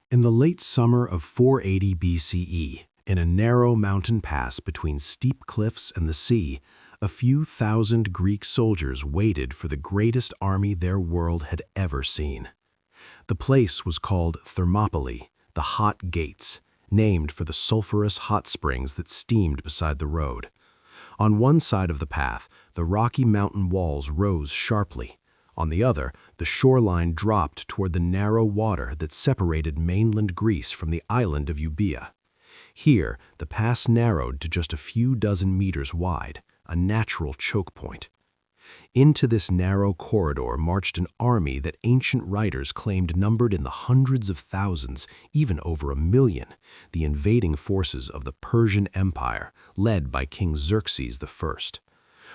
In the late summer of 480 BCE, in a narrow mountain pass between steep cliffs and the sea, a few thousand Greek soldiers waited for the greatest army their world had ever seen. The place was called Thermopylae, the Hot Gates, named for the sulfurous hot springs that steamed beside the road. On one side of the path, the rocky mountain walls rose sharply. On the other, the shoreline dropped toward the narrow water that separated mainland Greece from the island of Euboea. Here, the pass narrowed to just a few dozen meters wide, a natural choke point. Into this narrow corridor marched an army that ancient writers claimed numbered in the hundreds of thousands, even over 1 million, the invading forces of the Persian Empire, led by King Xerxes I.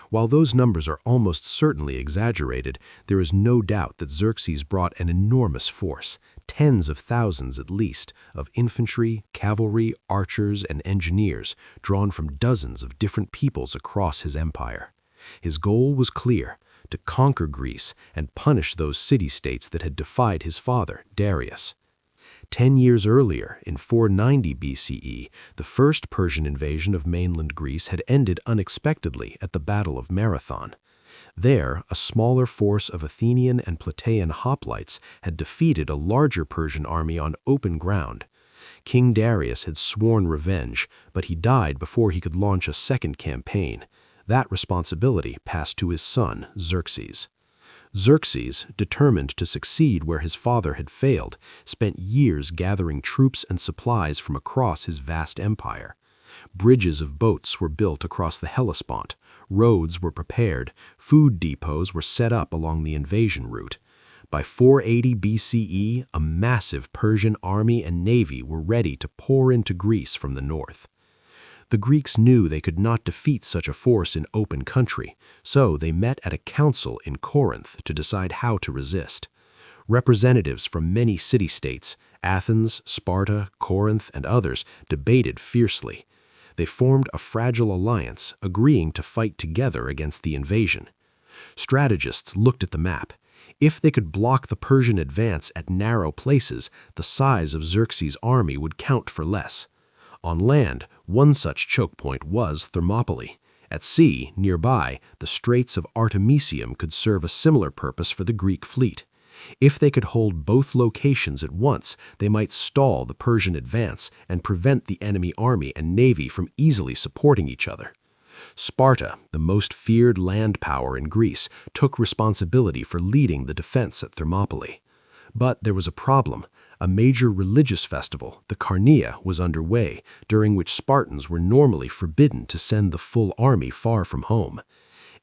While those numbers are almost certainly exaggerated, there is no doubt that Xerxes brought an enormous force, tens of thousands at least, of infantry, cavalry, archers, and engineers, drawn from dozens of different peoples across his empire. His goal was clear: to conquer Greece and punish those city-states that had defied his father, Darius. 10 years earlier, in 490 BCE, the first Persian invasion of mainland Greece had ended unexpectedly at the Battle of Marathon. There, a smaller force of Athenian and Plataean hoplites had defeated a larger Persian army on open ground. King Darius had sworn revenge, but he died before he could launch a second campaign. That responsibility passed to his son, Xerxes. Xerxes, determined to succeed where his father had failed, spent years gathering troops and supplies from across his vast empire. Bridges of boats were built across the Hellespont, roads were prepared, food depots were set up along the invasion route. By 480 BCE, a massive Persian army and navy were ready to pour into Greece from the north. The Greeks knew they could not defeat such a force in open country, so they met at a council in Corinth to decide how to resist. Representatives from many city-states, Athens, Sparta, Corinth, and others, debated fiercely. They formed a fragile alliance, agreeing to fight together against the invasion. Strategists looked at the map. If they could block the Persian advance at narrow places, the size of Xerxes' army would count for less. On land, one such choke point was Thermopylae. At sea, nearby, the Straits of Artemisium could serve a similar purpose for the Greek fleet. If they could hold both locations at once, they might stall the Persian advance and prevent the enemy army and navy from easily supporting each other. Sparta, the most feared land power in Greece, took responsibility for leading the defense at Thermopylae. But there was a problem. A major religious festival, the Carnea, was underway, during which Spartans were normally forbidden to send the full army far from home.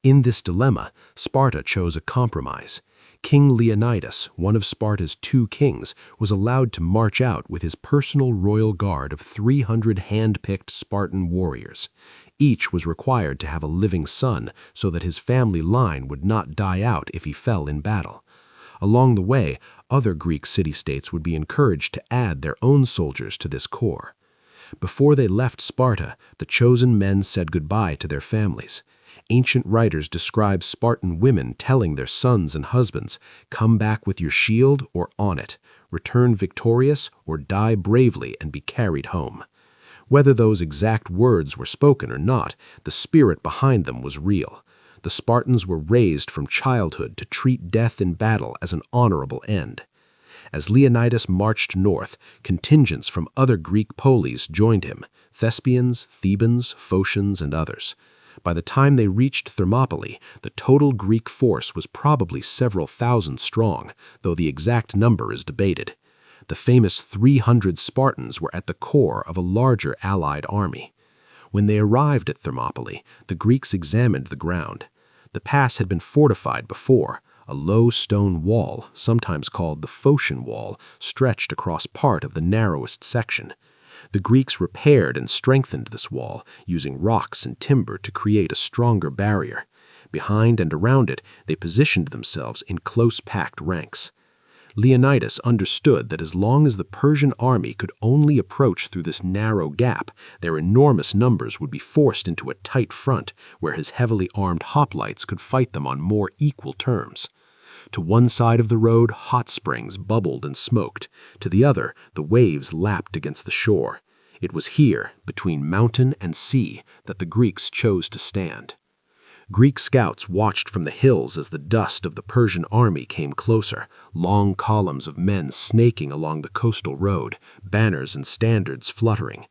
In this dilemma, Sparta chose a compromise. King Leonidas, one of Sparta's 2 kings, was allowed to march out with his personal royal guard of 300 hand-picked Spartan warriors. Each was required to have a living son so that his family line would not die out if he fell in battle. Along the way, other Greek city-states would be encouraged to add their own soldiers to this corps. Before they left Sparta, the chosen men said goodbye to their families. Ancient writers describe Spartan women telling their sons and husbands, "Come back with your shield or on it, return victorious or die bravely and be carried home." Whether those exact words were spoken or not, the spirit behind them was real. The Spartans were raised from childhood to treat death in battle as an honorable end. As Leonidas marched north, contingents from other Greek polis joined him: Thespians, Thebans, Phocians, and others. By the time they reached Thermopylae, the total Greek force was probably several thousand strong, though the exact number is debated. The famous 300 Spartans were at the core of a larger allied army. When they arrived at Thermopylae, the Greeks examined the ground. The pass had been fortified before. A low stone wall, sometimes called the Phocian Wall, stretched across part of the narrowest section. The Greeks repaired and strengthened this wall, using rocks and timber to create a stronger barrier. Behind and around it, they positioned themselves in close-packed ranks. Leonidas understood that as long as the Persian army could only approach through this narrow gap, their enormous numbers would be forced into a tight front where his heavily armed hoplites could fight them on more equal terms. To one side of the road, hot springs bubbled and smoked. To the other, the waves lapped against the shore. It was here, between mountain and sea, that the Greeks chose to stand. Greek scouts watched from the hills as the dust of the Persian army came closer, long columns of men snaking along the coastal road, banners and standards fluttering.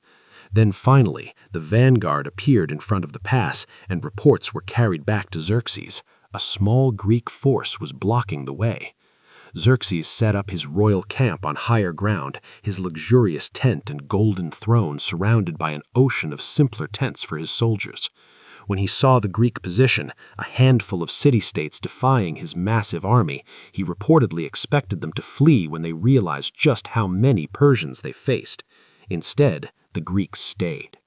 Then finally, the vanguard appeared in front of the pass, and reports were carried back to Xerxes. A small Greek force was blocking the way. Xerxes set up his royal camp on higher ground, his luxurious tent and golden throne surrounded by an ocean of simpler tents for his soldiers. When he saw the Greek position, a handful of city-states defying his massive army, he reportedly expected them to flee when they realized just how many Persians they faced. Instead, the Greeks stayed.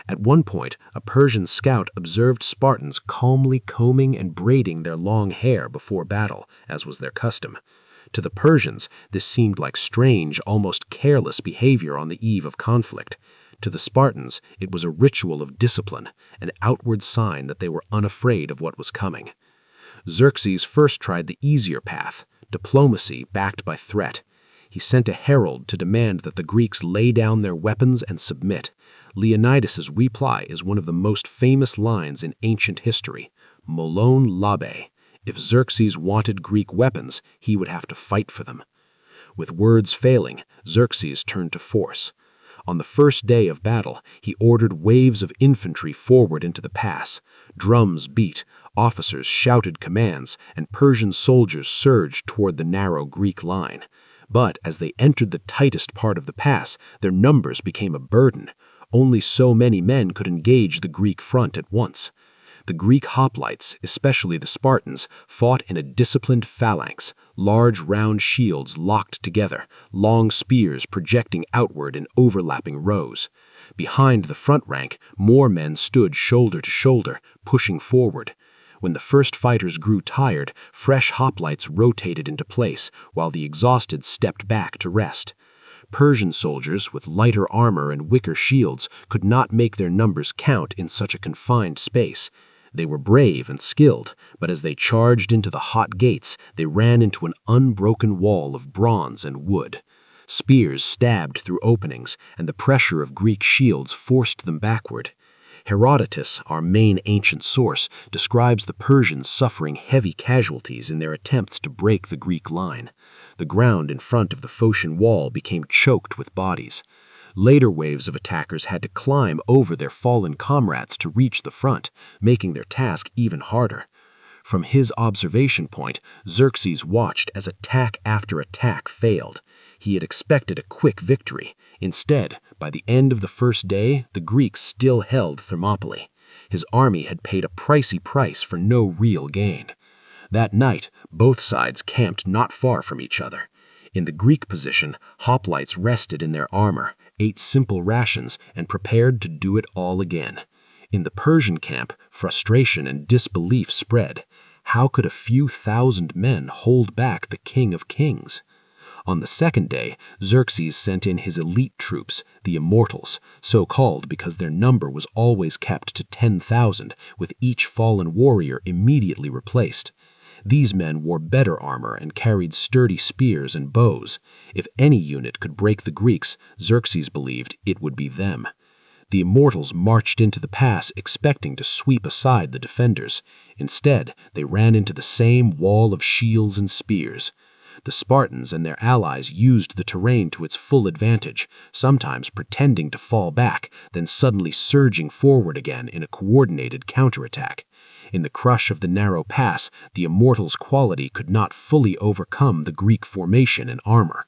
At one point, a Persian scout observed Spartans calmly combing and braiding their long hair before battle, as was their custom. To the Persians, this seemed like strange, almost careless behavior on the eve of conflict. To the Spartans, it was a ritual of discipline, an outward sign that they were unafraid of what was coming. Xerxes first tried the easier path, diplomacy backed by threat. He sent a herald to demand that the Greeks lay down their weapons and submit. Leonidas's reply is one of the most famous lines in ancient history, molon labe. If Xerxes wanted Greek weapons, he would have to fight for them. With words failing, Xerxes turned to force. On the first day of battle, he ordered waves of infantry forward into the pass. Drums beat, officers shouted commands, and Persian soldiers surged toward the narrow Greek line. But as they entered the tightest part of the pass, their numbers became a burden. Only so many men could engage the Greek front at once. The Greek hoplites, especially the Spartans, fought in a disciplined phalanx, large round shields locked together, long spears projecting outward in overlapping rows. Behind the front rank, more men stood shoulder to shoulder, pushing forward. When the first fighters grew tired, fresh hoplites rotated into place, while the exhausted stepped back to rest. Persian soldiers with lighter armor and wicker shields could not make their numbers count in such a confined space. They were brave and skilled, but as they charged into the hot gates, they ran into an unbroken wall of bronze and wood. Spears stabbed through openings, and the pressure of Greek shields forced them backward. Herodotus, our main ancient source, describes the Persians suffering heavy casualties in their attempts to break the Greek line. The ground in front of the Phocian wall became choked with bodies. Later waves of attackers had to climb over their fallen comrades to reach the front, making their task even harder. From his observation point, Xerxes watched as attack after attack failed. He had expected a quick victory. Instead, by the end of the first day, the Greeks still held Thermopylae. His army had paid a pricey price for no real gain. That night, both sides camped not far from each other. In the Greek position, hoplites rested in their armor, ate simple rations, and prepared to do it all again. In the Persian camp, frustration and disbelief spread. How could a few thousand men hold back the King of Kings? On the second day, Xerxes sent in his elite troops, the Immortals, so called because their number was always kept to 10,000, with each fallen warrior immediately replaced. These men wore better armor and carried sturdy spears and bows. If any unit could break the Greeks, Xerxes believed it would be them. The Immortals marched into the pass expecting to sweep aside the defenders. Instead, they ran into the same wall of shields and spears. The Spartans and their allies used the terrain to its full advantage, sometimes pretending to fall back, then suddenly surging forward again in a coordinated counterattack. In the crush of the narrow pass, the Immortals' quality could not fully overcome the Greek formation and armor.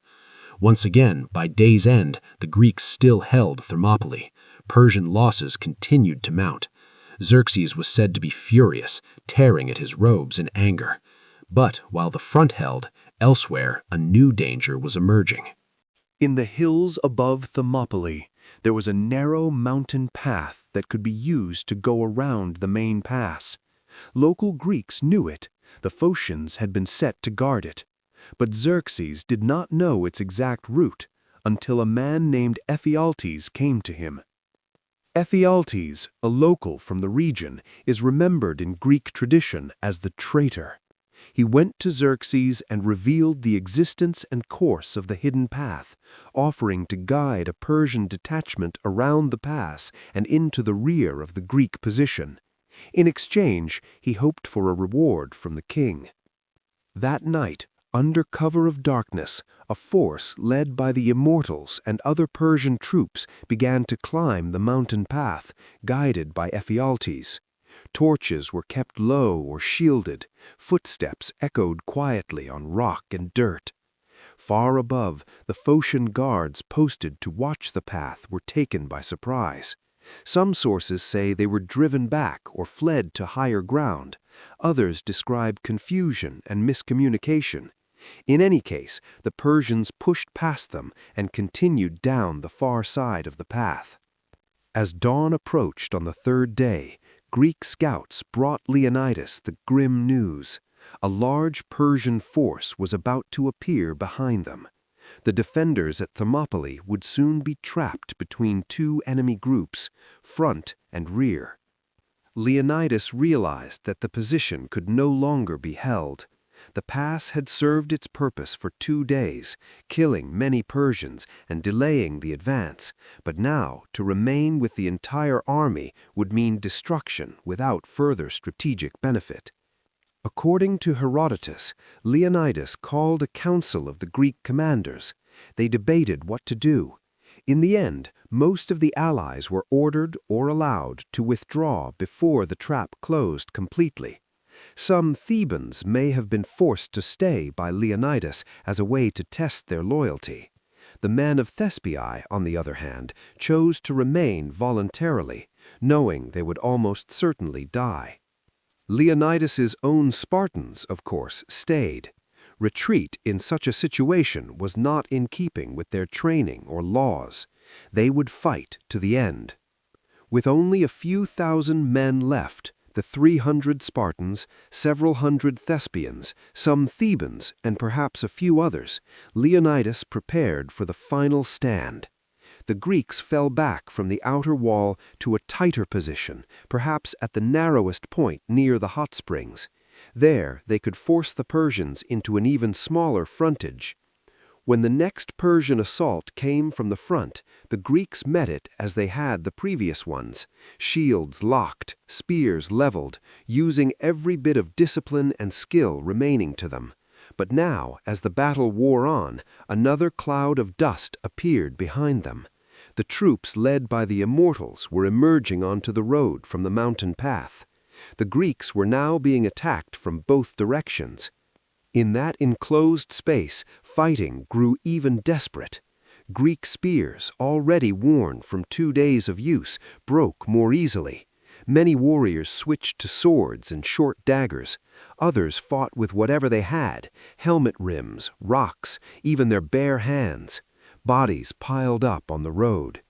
Once again, by day's end, the Greeks still held Thermopylae. Persian losses continued to mount. Xerxes was said to be furious, tearing at his robes in anger. But while the front held, elsewhere a new danger was emerging. In the hills above Thermopylae, there was a narrow mountain path that could be used to go around the main pass. Local Greeks knew it. The Phocians had been set to guard it. But Xerxes did not know its exact route until a man named Ephialtes came to him. Ephialtes, a local from the region, is remembered in Greek tradition as the traitor. He went to Xerxes and revealed the existence and course of the hidden path, offering to guide a Persian detachment around the pass and into the rear of the Greek position. In exchange, he hoped for a reward from the king. That night, under cover of darkness, a force led by the Immortals and other Persian troops began to climb the mountain path, guided by Ephialtes. Torches were kept low or shielded. Footsteps echoed quietly on rock and dirt. Far above, the Phocian guards posted to watch the path were taken by surprise. Some sources say they were driven back or fled to higher ground. Others describe confusion and miscommunication. In any case, the Persians pushed past them and continued down the far side of the path. As dawn approached on the third day, Greek scouts brought Leonidas the grim news. A large Persian force was about to appear behind them. The defenders at Thermopylae would soon be trapped between two enemy groups, front and rear. Leonidas realized that the position could no longer be held. The pass had served its purpose for 2 days, killing many Persians and delaying the advance, but now to remain with the entire army would mean destruction without further strategic benefit. According to Herodotus, Leonidas called a council of the Greek commanders. They debated what to do. In the end, most of the allies were ordered or allowed to withdraw before the trap closed completely. Some Thebans may have been forced to stay by Leonidas as a way to test their loyalty. The men of Thespiae, on the other hand, chose to remain voluntarily, knowing they would almost certainly die. Leonidas's own Spartans, of course, stayed. Retreat in such a situation was not in keeping with their training or laws. They would fight to the end. With only a few thousand men left, the 300 Spartans, several hundred Thespians, some Thebans, and perhaps a few others, Leonidas prepared for the final stand. The Greeks fell back from the outer wall to a tighter position, perhaps at the narrowest point near the hot springs. There they could force the Persians into an even smaller frontage. When the next Persian assault came from the front, the Greeks met it as they had the previous ones, shields locked, spears leveled, using every bit of discipline and skill remaining to them. But now, as the battle wore on, another cloud of dust appeared behind them. The troops led by the Immortals were emerging onto the road from the mountain path. The Greeks were now being attacked from both directions. In that enclosed space, fighting grew even desperate. Greek spears, already worn from 2 days of use, broke more easily. Many warriors switched to swords and short daggers. Others fought with whatever they had, helmet rims, rocks, even their bare hands. Bodies piled up on the road.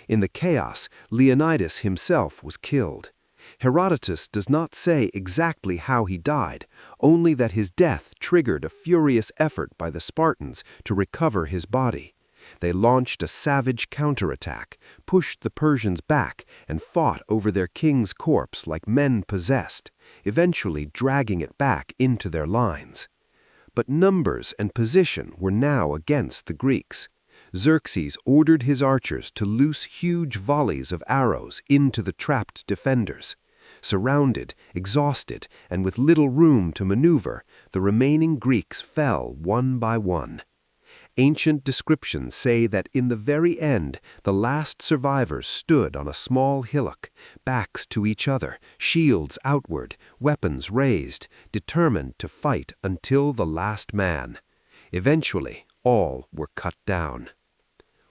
In the chaos, Leonidas himself was killed. Herodotus does not say exactly how he died, only that his death triggered a furious effort by the Spartans to recover his body. They launched a savage counterattack, pushed the Persians back, and fought over their king's corpse like men possessed, eventually dragging it back into their lines. But numbers and position were now against the Greeks. Xerxes ordered his archers to loose huge volleys of arrows into the trapped defenders. Surrounded, exhausted, and with little room to maneuver, the remaining Greeks fell one by one. Ancient descriptions say that in the very end, the last survivors stood on a small hillock, backs to each other, shields outward, weapons raised, determined to fight until the last man. Eventually, all were cut down.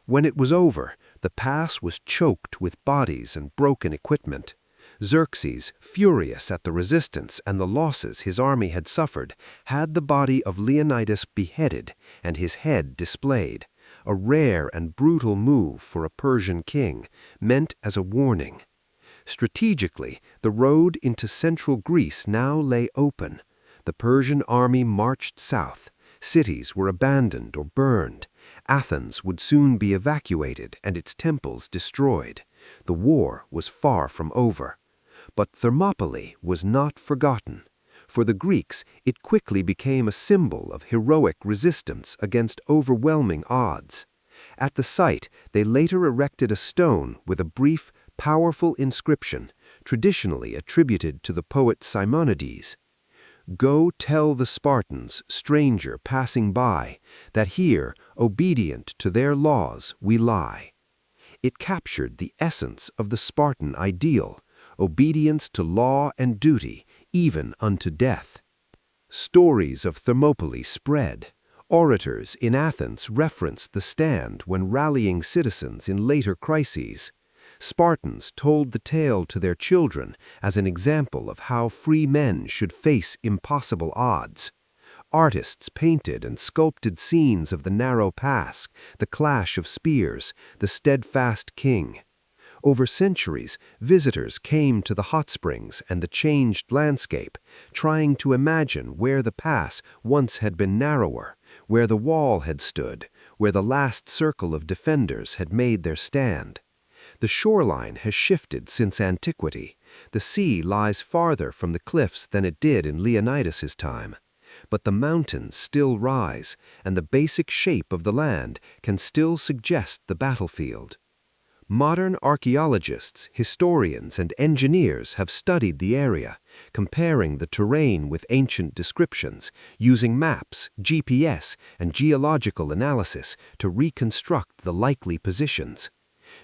When it was over, the pass was choked with bodies and broken equipment. Xerxes, furious at the resistance and the losses his army had suffered, had the body of Leonidas beheaded and his head displayed, a rare and brutal move for a Persian king, meant as a warning. Strategically, the road into central Greece now lay open. The Persian army marched south. Cities were abandoned or burned. Athens would soon be evacuated and its temples destroyed. The war was far from over. But Thermopylae was not forgotten. For the Greeks, it quickly became a symbol of heroic resistance against overwhelming odds. At the site, they later erected a stone with a brief, powerful inscription, traditionally attributed to the poet Simonides. "Go tell the Spartans, stranger passing by, that here, obedient to their laws, we lie." It captured the essence of the Spartan ideal, obedience to law and duty, even unto death. Stories of Thermopylae spread. Orators in Athens referenced the stand when rallying citizens in later crises. Spartans told the tale to their children as an example of how free men should face impossible odds. Artists painted and sculpted scenes of the narrow pass, the clash of spears, the steadfast king. Over centuries, visitors came to the hot springs and the changed landscape, trying to imagine where the pass once had been narrower, where the wall had stood, where the last circle of defenders had made their stand. The shoreline has shifted since antiquity. The sea lies farther from the cliffs than it did in Leonidas's time. But the mountains still rise, and the basic shape of the land can still suggest the battlefield. Modern archaeologists, historians, and engineers have studied the area, comparing the terrain with ancient descriptions, using maps, GPS, and geological analysis to reconstruct the likely positions.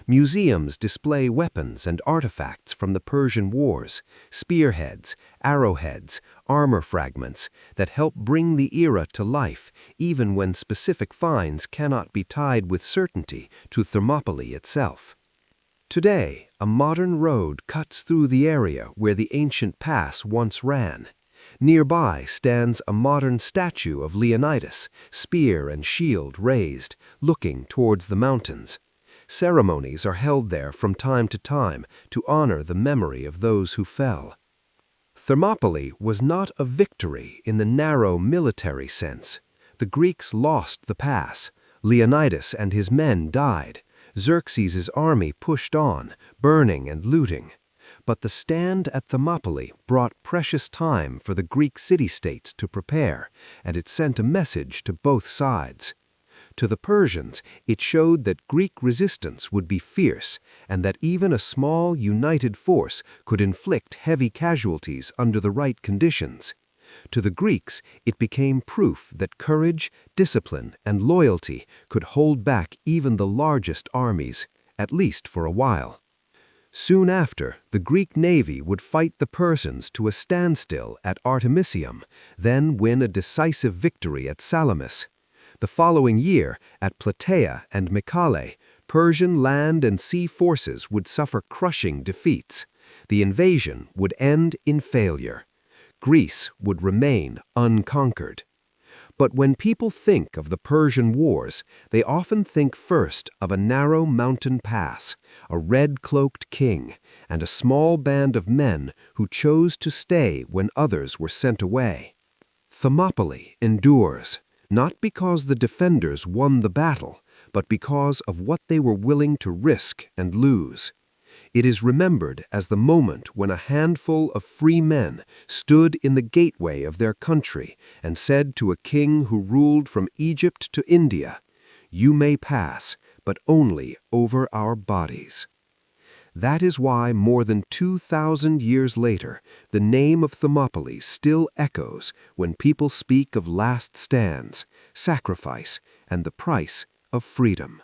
Museums display weapons and artifacts from the Persian Wars, spearheads, arrowheads, armor fragments that help bring the era to life, even when specific finds cannot be tied with certainty to Thermopylae itself. Today, a modern road cuts through the area where the ancient pass once ran. Nearby stands a modern statue of Leonidas, spear and shield raised, looking towards the mountains. Ceremonies are held there from time to time to honor the memory of those who fell. Thermopylae was not a victory in the narrow military sense. The Greeks lost the pass. Leonidas and his men died. Xerxes' army pushed on, burning and looting. But the stand at Thermopylae brought precious time for the Greek city-states to prepare, and it sent a message to both sides. To the Persians, it showed that Greek resistance would be fierce, and that even a small, united force could inflict heavy casualties under the right conditions. To the Greeks, it became proof that courage, discipline, and loyalty could hold back even the largest armies, at least for a while. Soon after, the Greek navy would fight the Persians to a standstill at Artemisium, then win a decisive victory at Salamis. The following year, at Plataea and Mycale, Persian land and sea forces would suffer crushing defeats. The invasion would end in failure. Greece would remain unconquered. But when people think of the Persian Wars, they often think first of a narrow mountain pass, a red-cloaked king, and a small band of men who chose to stay when others were sent away. Thermopylae endures, not because the defenders won the battle, but because of what they were willing to risk and lose. It is remembered as the moment when a handful of free men stood in the gateway of their country and said to a king who ruled from Egypt to India, "You may pass, but only over our bodies." That is why more than 2,000 years later, the name of Thermopylae still echoes when people speak of last stands, sacrifice, and the price of freedom.